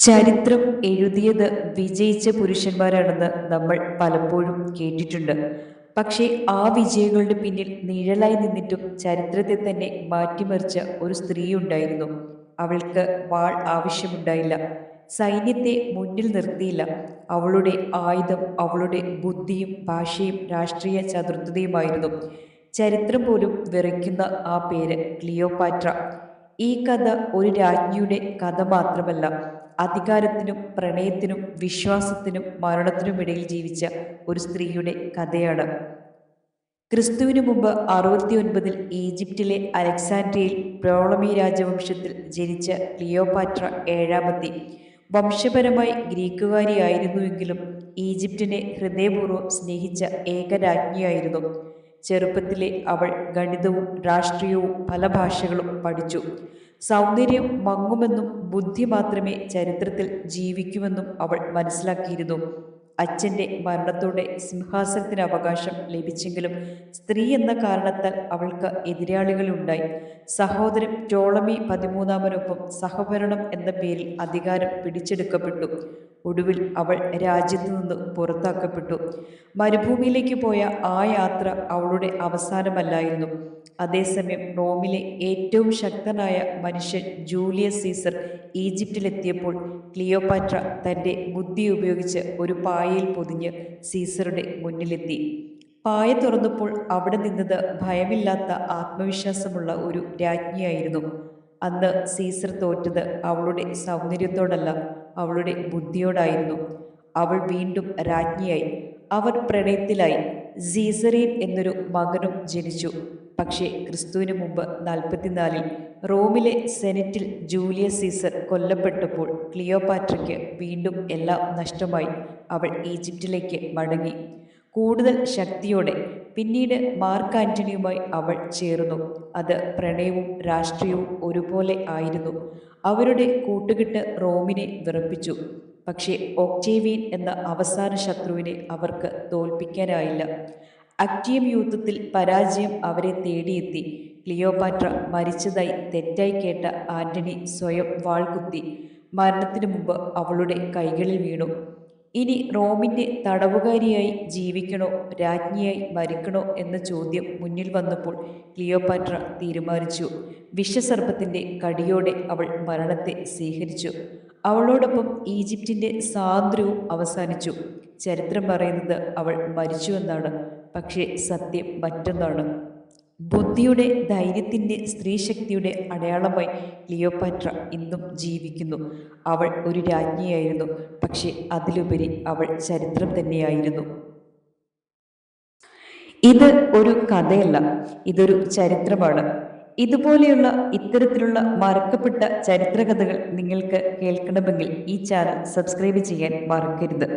ചരിത്രം എഴുതിയത് വിജയിച്ച പുരുഷന്മാരാണെന്ന് നമ്മൾ പലപ്പോഴും കേട്ടിട്ടുണ്ട്. പക്ഷേ ആ വിജയങ്ങളുടെ പിന്നിൽ നിഴലായി നിന്നിട്ടും ചരിത്രത്തെ തന്നെ മാറ്റിമറിച്ച ഒരു സ്ത്രീയുണ്ടായിരുന്നു. അവൾക്ക് വാൾ ആവശ്യമുണ്ടായില്ല. സൈന്യത്തെ മുന്നിൽ നിർത്തിയില്ല. അവളുടെ ആയുധം അവളുടെ ബുദ്ധിയും ഭാഷയും രാഷ്ട്രീയ ചതുർത്ഥതയുമായിരുന്നു. ചരിത്രം പോലും വിറയ്ക്കുന്ന ആ പേര് ക്ലിയോപാട്ര. ഈ കഥ ഒരു രാജ്ഞിയുടെ കഥ മാത്രമല്ല, അധികാരത്തിനും പ്രണയത്തിനും വിശ്വാസത്തിനും മരണത്തിനുമിടയിൽ ജീവിച്ച ഒരു സ്ത്രീയുടെ കഥയാണ്. ക്രിസ്തുവിനു മുമ്പ് 69 ഈജിപ്തിലെ അലക്സാൻഡ്രിയയിൽ ടോളമി രാജവംശത്തിൽ ജനിച്ച ക്ലിയോപാട്ര ഏഴാമത്തി വംശപരമായി ഗ്രീക്കുകാരിയായിരുന്നുവെങ്കിലും ഈജിപ്തിനെ ഹൃദയപൂർവ്വം സ്നേഹിച്ച ഏക രാജ്ഞിയായിരുന്നു. ചെറുപ്പത്തിലെ അവൾ ഗണിതവും രാഷ്ട്രീയവും പല ഭാഷകളും പഠിച്ചു. സൗന്ദര്യം മങ്ങുമെന്നും ബുദ്ധി മാത്രമേ ചരിത്രത്തിൽ ജീവിക്കുമെന്നും അവൾ മനസ്സിലാക്കിയിരുന്നു. അച്ഛൻ്റെ മരണത്തോടെ സിംഹാസനത്തിന് അവകാശം ലഭിച്ചെങ്കിലും സ്ത്രീ എന്ന കാരണത്താൽ അവൾക്ക് എതിരാളികളുണ്ടായി. സഹോദരൻ ടോളമി 13 സഹഭരണം എന്ന പേരിൽ അധികാരം പിടിച്ചെടുക്കപ്പെട്ടു. ഒടുവിൽ അവൾ രാജ്യത്തു നിന്ന് പുറത്താക്കപ്പെട്ടു. മരുഭൂമിയിലേക്ക് പോയ ആ യാത്ര അവളുടെ അവസാനമല്ലായിരുന്നു. അതേസമയം റോമിലെ ഏറ്റവും ശക്തനായ മനുഷ്യൻ ജൂലിയസ് സീസർ ഈജിപ്തിലെത്തിയപ്പോൾ ക്ലിയോപാട്ര തൻ്റെ ബുദ്ധി ഉപയോഗിച്ച് ഒരു പായയിൽ പൊതിഞ്ഞ് സീസറുടെ മുന്നിലെത്തി. പായ തുറന്നപ്പോൾ അവിടെ നിന്നത് ഭയമില്ലാത്ത ആത്മവിശ്വാസമുള്ള ഒരു രാജ്ഞിയായിരുന്നു. അന്ന് സീസർ തോറ്റത് അവളുടെ സൗന്ദര്യത്തോടല്ല, അവളുടെ ബുദ്ധിയോടായിരുന്നു. അവൾ വീണ്ടും രാജ്ഞിയായി. അവർ പ്രണയത്തിലായി. സീസറിൻ എന്നൊരു മകനും ജനിച്ചു. പക്ഷേ ക്രിസ്തുവിന് മുമ്പ് 44 റോമിലെ സെനറ്റിൽ ജൂലിയസ് സീസർ കൊല്ലപ്പെട്ടപ്പോൾ ക്ലിയോപാട്രയ്ക്ക് വീണ്ടും എല്ലാം നഷ്ടമായി. അവൾ ഈജിപ്തിലേക്ക് മടങ്ങി, കൂടുതൽ ശക്തിയോടെ. പിന്നീട് മാർക്ക് ആന്റണിയുമായി അവൾ ചേർന്നു. അത് പ്രണയവും രാഷ്ട്രീയവും ഒരുപോലെ ആയിരുന്നു. അവരുടെ കൂട്ടുകെട്ട് റോമിനെ വിറപ്പിച്ചു. പക്ഷേ ഒക്ടേവിയൻ എന്ന അവസാന ശത്രുവിനെ അവർക്ക് തോൽപ്പിക്കാനായില്ല. അക്റ്റിയം യുദ്ധത്തിൽ പരാജയം അവരെ തേടിയെത്തി. ക്ലിയോപാട്ര മരിച്ചതായി തെറ്റായി കേട്ട ആന്റണി സ്വയം വാൾ കുത്തി മരണത്തിനു മുമ്പ് അവളുടെ കൈകളിൽ വീണു. ഇനി റോമിൻ്റെ തടവുകാരിയായി ജീവിക്കണോ രാജ്ഞിയായി മരിക്കണോ എന്ന ചോദ്യം മുന്നിൽ വന്നപ്പോൾ ക്ലിയോപാട്ര തീരുമാനിച്ചു. വിഷസർപ്പത്തിൻ്റെ കടിയോടെ അവൾ മരണത്തെ സ്വീകരിച്ചു. അവളോടൊപ്പം ഈജിപ്തിൻ്റെ സ്വാതന്ത്ര്യവും അവസാനിച്ചു. ചരിത്രം പറയുന്നത് അവൾ മരിച്ചുവെന്നാണ്. പക്ഷേ സത്യം മറ്റൊന്നാണ്. ബുദ്ധിയുടെ, ധൈര്യത്തിൻ്റെ, സ്ത്രീശക്തിയുടെ അടയാളമായി ക്ലിയോപാട്ര ഇന്നും ജീവിക്കുന്നു. അവൾ ഒരു രാജ്ഞിയായിരുന്നു, പക്ഷേ അതിലുപരി അവൾ ചരിത്രം തന്നെയായിരുന്നു. ഇത് ഒരു കഥയല്ല, ഇതൊരു ചരിത്രമാണ്. ഇതുപോലെയുള്ള ഇത്തരത്തിലുള്ള മറക്കപ്പെട്ട ചരിത്രകഥകൾ നിങ്ങൾക്ക് കേൾക്കണമെങ്കിൽ ഈ ചാനൽ സബ്സ്ക്രൈബ് ചെയ്യാൻ മറക്കരുത്.